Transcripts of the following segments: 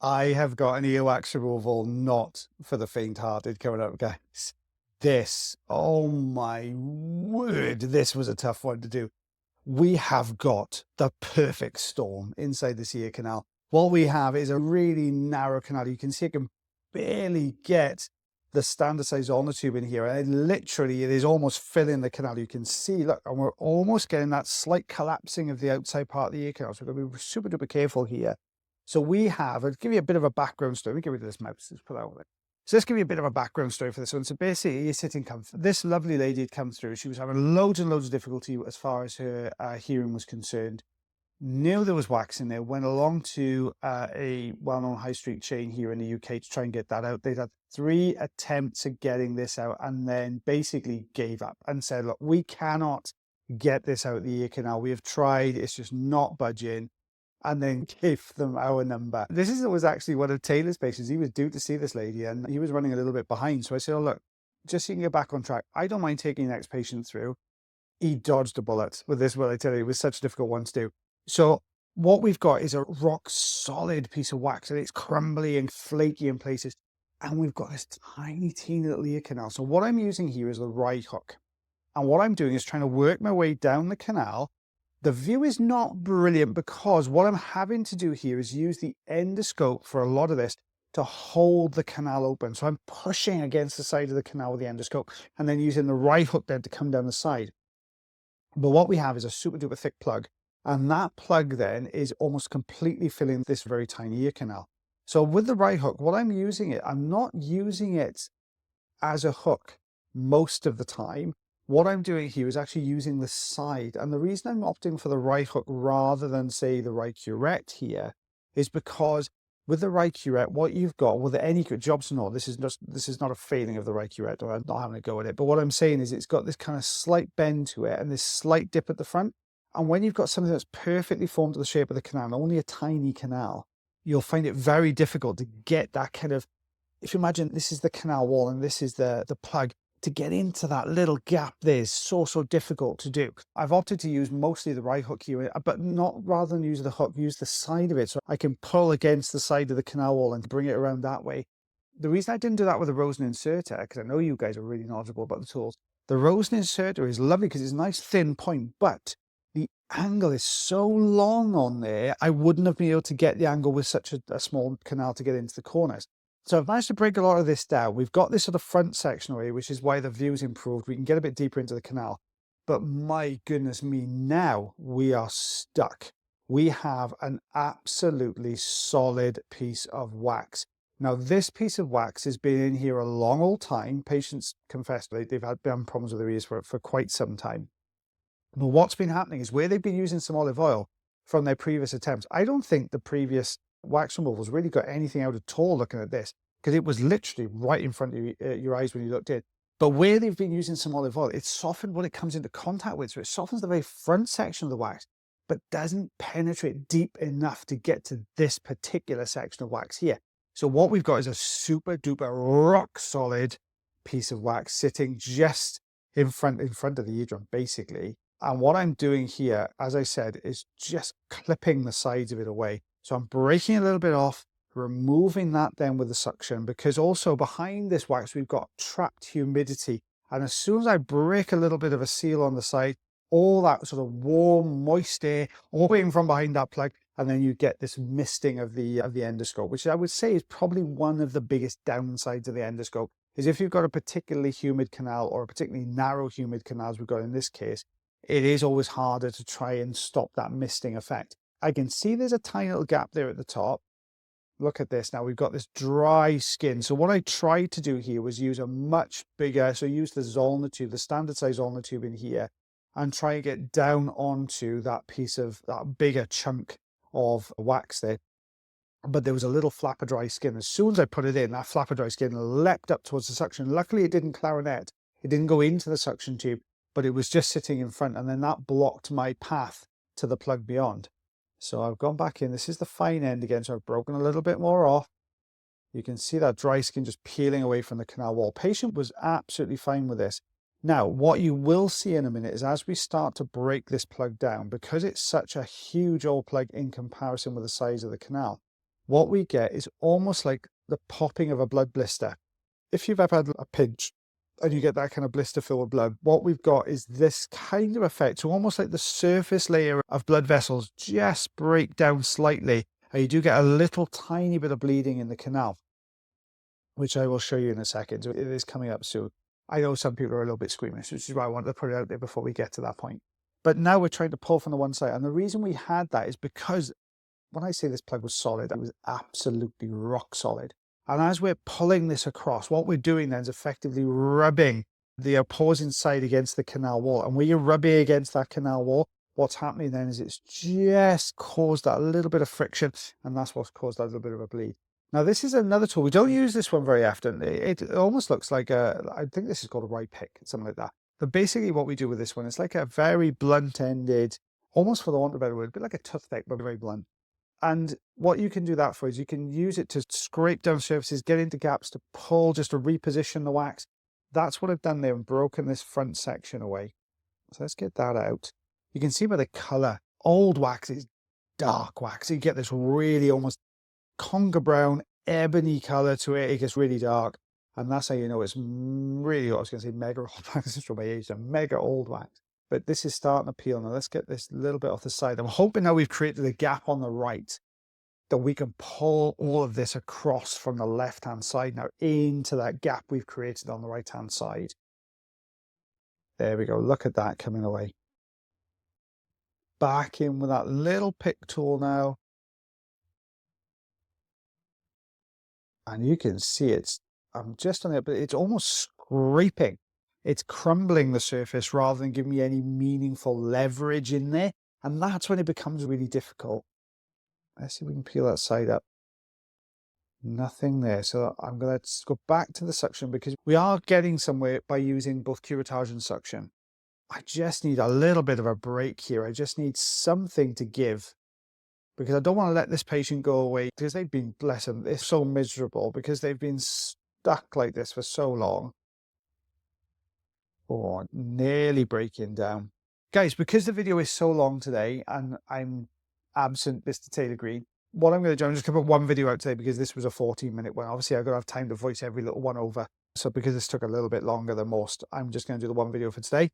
I have got an earwax removal not for the faint-hearted coming up, guys. This, oh my word, this was a tough one to do. We have got the perfect storm inside this ear canal. What we have is a really narrow canal. You can see it can barely get the standard size ulnar tube in here, and it is almost filling the canal. You can see, look, and we're almost getting that slight collapsing of the outside part of the ear canal. So we've got to be super duper careful here. So we have, I'll give you a bit of a background story. Let me get rid of this mouse. Let's put that over. So let's give you a bit of a background story for this one. So basically, you're sitting comfort. This lovely lady had come through. She was having loads and loads of difficulty as far as her hearing was concerned. Knew there was wax in there. Went along to a well-known high street chain here in the UK to try and get that out. They'd had 3 attempts at getting this out and then basically gave up and said, look, we cannot get this out of the ear canal. We have tried. It's just not budging. And then gave them our number. This was actually one of Taylor's patients. He was due to see this lady and he was running a little bit behind. So I said, oh, look, just so you can get back on track, I don't mind taking the next patient through. He dodged a bullet with this one. I tell you, it was such a difficult one to do. So what we've got is a rock solid piece of wax, and it's crumbly and flaky in places. And we've got this tiny, teeny little ear canal. So what I'm using here is the right hook. And what I'm doing is trying to work my way down the canal. The view is not brilliant because what I'm having to do here is use the endoscope for a lot of this to hold the canal open. So I'm pushing against the side of the canal with the endoscope and then using the right hook then to come down the side. But what we have is a super duper thick plug. And that plug then is almost completely filling this very tiny ear canal. So with the right hook, what I'm not using it as a hook most of the time. What I'm doing here is actually using the side. And the reason I'm opting for the right hook rather than, say, the right curette here is because with the right curette, what you've got, with any jobs and all, this is not a failing of the right curette, or I'm not having a go at it. But what I'm saying is it's got this kind of slight bend to it and this slight dip at the front. And when you've got something that's perfectly formed to the shape of the canal, only a tiny canal, you'll find it very difficult to get that kind of, if you imagine this is the canal wall and this is the plug, to get into that little gap there is so difficult to do. I've opted to use mostly the right hook here, but not rather than use the hook, use the side of it so I can pull against the side of the canal wall and bring it around that way. The reason I didn't do that with the Rosen inserter, because I know you guys are really knowledgeable about the tools, the Rosen inserter is lovely because it's a nice thin point, but the angle is so long on there, I wouldn't have been able to get the angle with such a small canal to get into the corners. So I've managed to break a lot of this down. We've got this sort of front section here, which is why the view's improved. We can get a bit deeper into the canal. But my goodness me, now we are stuck. We have an absolutely solid piece of wax. Now, this piece of wax has been in here a long old time. Patients confess they've had problems with their ears for quite some time. But what's been happening is where they've been using some olive oil from their previous attempts, I don't think the previous wax removals really got anything out at all looking at this, because it was literally right in front of your eyes when you looked in. But where they've been using some olive oil, it's softened what it comes into contact with. So it softens the very front section of the wax, but doesn't penetrate deep enough to get to this particular section of wax here. So what we've got is a super duper rock solid piece of wax sitting just in front of the eardrum, basically. And what I'm doing here, as I said, is just clipping the sides of it away. So I'm breaking a little bit off, removing that then with the suction, because also behind this wax, we've got trapped humidity. And as soon as I break a little bit of a seal on the side, all that sort of warm, moist air, all in from behind that plug, and then you get this misting of the endoscope, which I would say is probably one of the biggest downsides of the endoscope, is if you've got a particularly humid canal or a particularly narrow humid canal, as we've got in this case, it is always harder to try and stop that misting effect. I can see there's a tiny little gap there at the top. Look at this. Now we've got this dry skin. So what I tried to do here was use a much bigger, so use the Zollner tube, the standard size Zollner tube in here, and try and get down onto that piece of, that bigger chunk of wax there. But there was a little flap of dry skin. As soon as I put it in, that flap of dry skin leapt up towards the suction. Luckily it didn't clarinet. It didn't go into the suction tube, but it was just sitting in front, and then that blocked my path to the plug beyond. So I've gone back in. This is the fine end again, so I've broken a little bit more off. You can see that dry skin just peeling away from the canal wall. Patient was absolutely fine with this. Now, what you will see in a minute is as we start to break this plug down, because it's such a huge old plug in comparison with the size of the canal, what we get is almost like the popping of a blood blister. If you've ever had a pinch and you get that kind of blister filled with blood, what we've got is this kind of effect. So almost like the surface layer of blood vessels just break down slightly, and you do get a little tiny bit of bleeding in the canal, which I will show you in a second. It is coming up soon. I know some people are a little bit squeamish, which is why I wanted to put it out there before we get to that point. But now we're trying to pull from the one side. And the reason we had that is because when I say this plug was solid, it was absolutely rock solid. And as we're pulling this across, what we're doing then is effectively rubbing the opposing side against the canal wall. And when you're rubbing against that canal wall, what's happening then is it's just caused that little bit of friction, and that's what's caused that little bit of a bleed. Now, this is another tool. We don't use this one very often. It almost looks like I think this is called a right pick, something like that. But basically what we do with this one, it's like a very blunt-ended, almost for the want of a better word, a bit like a toothpick, but very blunt. And what you can do that for is you can use it to scrape down surfaces, get into gaps, to pull, just to reposition the wax. That's what I've done there and broken this front section away. So let's get that out. You can see by the color, old wax is dark wax. So you get this really almost conga brown, ebony color to it. It gets really dark. And that's how you know it's really, I was going to say mega old wax. This is from my age, a mega old wax. But this is starting to peel. Now let's get this little bit off the side. I'm hoping now we've created a gap on the right that we can pull all of this across from the left-hand side now into that gap we've created on the right-hand side. There we go. Look at that coming away. Back in with that little pick tool now. And you can see I'm just on it, but it's almost scraping. It's crumbling the surface rather than giving me any meaningful leverage in there. And that's when it becomes really difficult. Let's see if we can peel that side up. Nothing there. So I'm going to go back to the suction because we are getting somewhere by using both curettage and suction. I just need a little bit of a break here. I just need something to give, because I don't want to let this patient go away, because they've been, bless them, they're so miserable because they've been stuck like this for so long. Oh, nearly breaking down. Guys, because the video is so long today and I'm absent Mr. Taylor Green, what I'm going to do, I'm just going to put one video out today because this was a 14-minute one. Obviously, I've got to have time to voice every little one over. So because this took a little bit longer than most, I'm just going to do the one video for today.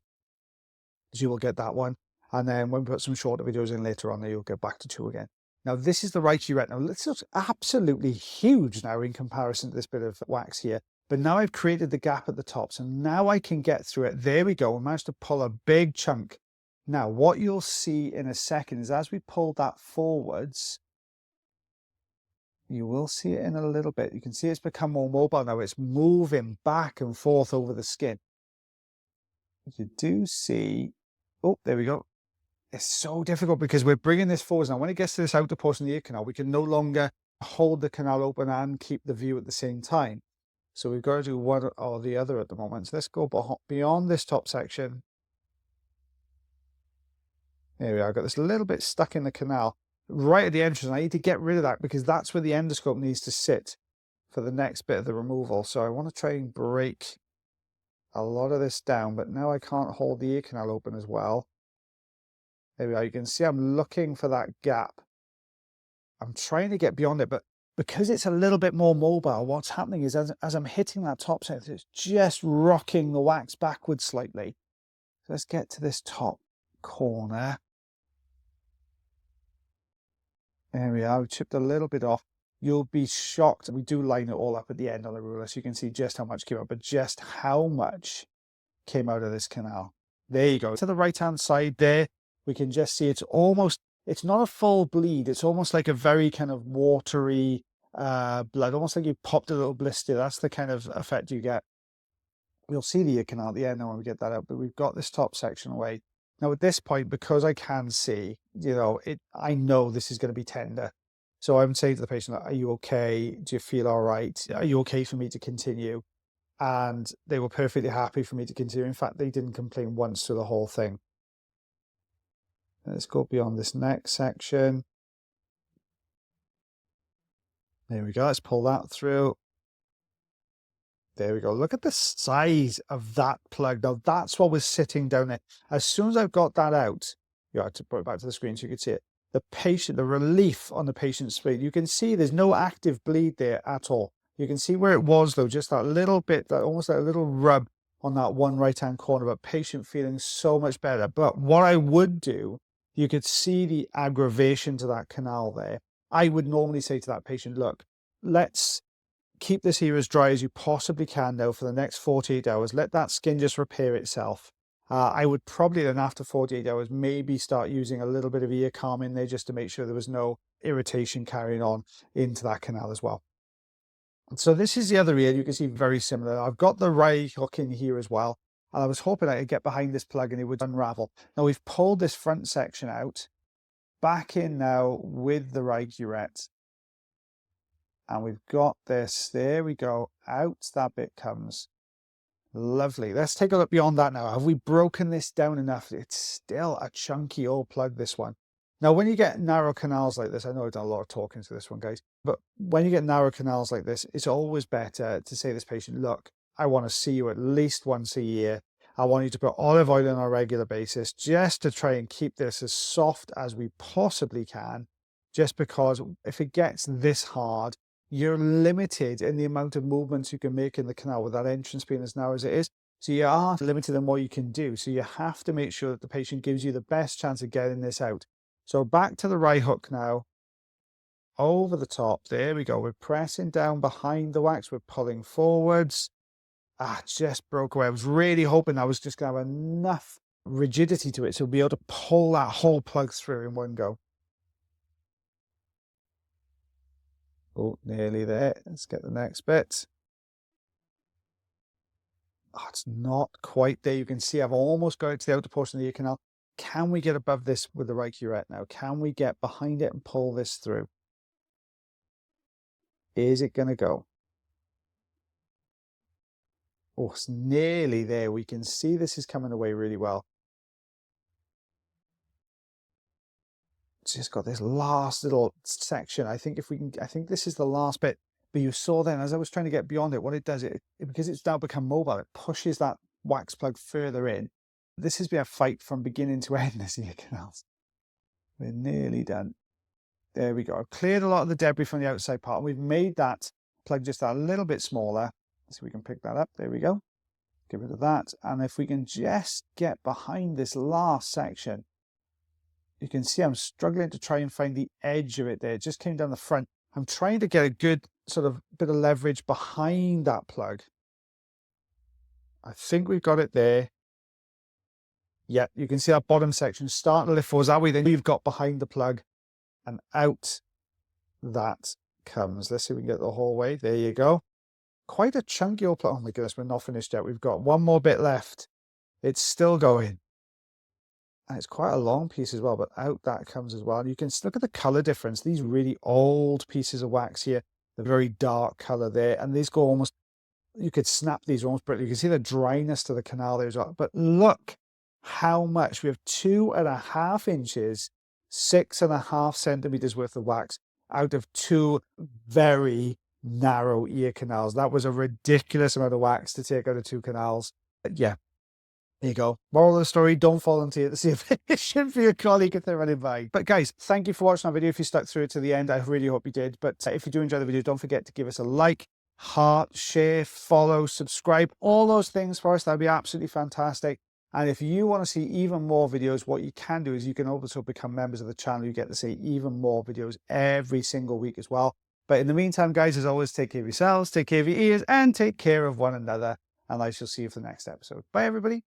So you will get that one. And then when we put some shorter videos in later on, you'll get back to 2 again. Now, this is the right urette. Now, this looks absolutely huge now in comparison to this bit of wax here. But now I've created the gap at the top. So now I can get through it. There we go. I managed to pull a big chunk. Now, what you'll see in a second is as we pull that forwards, you will see it in a little bit. You can see it's become more mobile now. It's moving back and forth over the skin. You do see, oh, there we go. It's so difficult because we're bringing this forward. Now, when it gets to this outer portion of the ear canal, we can no longer hold the canal open and keep the view at the same time. So we've got to do one or the other at the moment. So let's go beyond this top section. There we are. I've got this little bit stuck in the canal right at the entrance. I need to get rid of that because that's where the endoscope needs to sit for the next bit of the removal. So I want to try and break a lot of this down, but now I can't hold the ear canal open as well. There we are. You can see I'm looking for that gap. I'm trying to get beyond it, but because it's a little bit more mobile, what's happening is as I'm hitting that top section, it's just rocking the wax backwards slightly. So let's get to this top corner. There we are. We chipped a little bit off. You'll be shocked. We do line it all up at the end on the ruler, so you can see just how much came out, but just how much came out of this canal. There you go. To the right-hand side there, we can just see it's almost, it's not a full bleed. It's almost like a very kind of watery blood, almost like you popped a little blister. That's the kind of effect you get. You'll see the ear canal at the end now when we get that out, but we've got this top section away. Now at this point, because I can see, you know, I know this is going to be tender. So I'm saying to the patient, are you okay? Do you feel all right? Are you okay for me to continue? And they were perfectly happy for me to continue. In fact, they didn't complain once through the whole thing. Let's go beyond this next section. There we go. Let's pull that through. There we go. Look at the size of that plug. Now that's what was sitting down there. As soon as I've got that out, you have to put it back to the screen so you can see it. the patient, the relief on the patient's face. You can see there's no active bleed there at all. You can see where it was though, just that little bit, that almost like a little rub on that one right-hand corner, but patient feeling so much better. But what I would do, you could see the aggravation to that canal there. I would normally say to that patient, look, let's keep this here as dry as you possibly can now for the next 48 hours. Let that skin just repair itself. I would probably then after 48 hours, maybe start using a little bit of ear calm in there just to make sure there was no irritation carrying on into that canal as well. So this is the other ear. You can see very similar. I've got the right hook in here as well. And I was hoping I could get behind this plug and it would unravel. Now we've pulled this front section out, back in now with the right urette. And we've got this, there we go, out that bit comes. Lovely. Let's take a look beyond that now. Have we broken this down enough? It's still a chunky old plug, this one. Now, when you get narrow canals like this, I know I've done a lot of talking to this one, guys, but when you get narrow canals like this, it's always better to say to this patient, look, I want to see you at least once a year. I want you to put olive oil on a regular basis just to try and keep this as soft as we possibly can, just because if it gets this hard, you're limited in the amount of movements you can make in the canal with that entrance being as narrow as it is. So you are limited in what you can do. So you have to make sure that the patient gives you the best chance of getting this out. So back to the right hook now, over the top. There we go. We're pressing down behind the wax. We're pulling forwards. It just broke away. I was really hoping I was just going to have enough rigidity to it so we'll be able to pull that whole plug through in one go. Oh, nearly there. Let's get the next bit. Oh, it's not quite there. You can see I've almost got it to the outer portion of the ear canal. Can we get above this with the right urette now? Can we get behind it and pull this through? Is it going to go? Oh, it's nearly there. We can see this is coming away really well. It's just got this last little section. I think this is the last bit. But you saw then, as I was trying to get beyond it, what it does, because it's now become mobile, it pushes that wax plug further in. This has been a fight from beginning to end, this ear canals. We're nearly done. There we go. I've cleared a lot of the debris from the outside part. We've made that plug just a little bit smaller. Let's see if we can pick that up. There we go. Get rid of that. And if we can just get behind this last section, you can see I'm struggling to try and find the edge of it there. It just came down the front. I'm trying to get a good sort of bit of leverage behind that plug. I think we've got it there. Yeah, you can see that bottom section starting to lift forwards. That way then we've got behind the plug and out that comes. Let's see if we can get the whole way. There you go. Quite a chunky old plug. Oh my goodness, we're not finished yet. We've got one more bit left. It's still going. And it's quite a long piece as well, but out that comes as well. You can look at the color difference. These really old pieces of wax here, the very dark color there, and these go almost, you could snap these almost brittle. You can see the dryness to the canal there as well. But look how much. We have 2.5 inches, 6.5 centimeters worth of wax out of 2 very narrow ear canals. That was a ridiculous amount of wax to take out of 2 canals. Yeah. There you go. Moral of the story, don't volunteer to see if it should be a colleague if they're running by. But guys, thank you for watching our video. If you stuck through it to the end, I really hope you did. But if you do enjoy the video, don't forget to give us a like, heart, share, follow, subscribe, all those things for us. That'd be absolutely fantastic. And if you want to see even more videos, what you can do is you can also become members of the channel. You get to see even more videos every single week as well. But in the meantime, guys, as always, take care of yourselves, take care of your ears, and take care of one another. And I shall see you for the next episode. Bye, everybody.